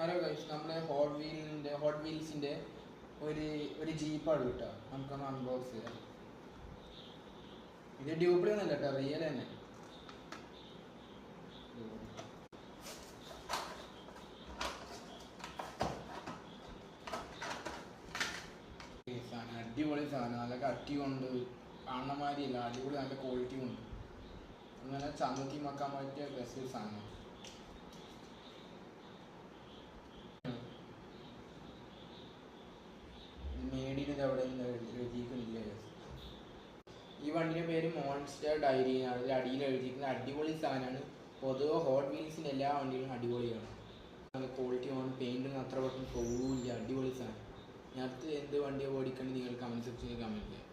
Hello guys, നമ്മുടെ hot വീൽസിൻ്റെ ഒരു ജീപ്പാണ് കിട്ടുക. നമുക്കൊന്ന് അൺബോക്സ് ചെയ്യാം. ഇത് ഡ്യൂപ്ലി ഒന്നല്ല കേട്ടോ, റിയൽ തന്നെ. സാധനം അടിപൊളി സാധനം, നല്ല കട്ടി കൊണ്ട് കാണുന്ന മാതിരിയല്ല, അടിപൊളി നല്ല ക്വാളിറ്റി കൊണ്ട് അങ്ങനെ ചമക്കി വെക്കാൻ പറ്റിയ ബെസ്റ്റ് സാധനം. മേടിയത് അവിടെ എഴുതിയിരിക്കുന്നില്ല. ഈ വണ്ടിയുടെ പേര് മോൺസ്റ്റർ ഡയറി ആണ്. അതിൽ അടിയിൽ എഴുതിയിരിക്കുന്ന അടിപൊളി സാധനമാണ്. പൊതുവെ ഹോട്ട് വീൽസിൻ്റെ എല്ലാ വണ്ടികളും അടിപൊളിയാണ്, നല്ല ക്വാളിറ്റി ആണ്. പെയിൻറ്റൊന്നും അത്ര പെട്ടെന്ന് പോവില്ല, അടിപൊളി സാധനം. ഞാൻ എന്ത് വണ്ടിയാണ് ഓടിക്കേണ്ടത് നിങ്ങൾ കമൻറ്റ് സെക്ഷനിൽ കമൻറ്റ് ചെയ്യാം.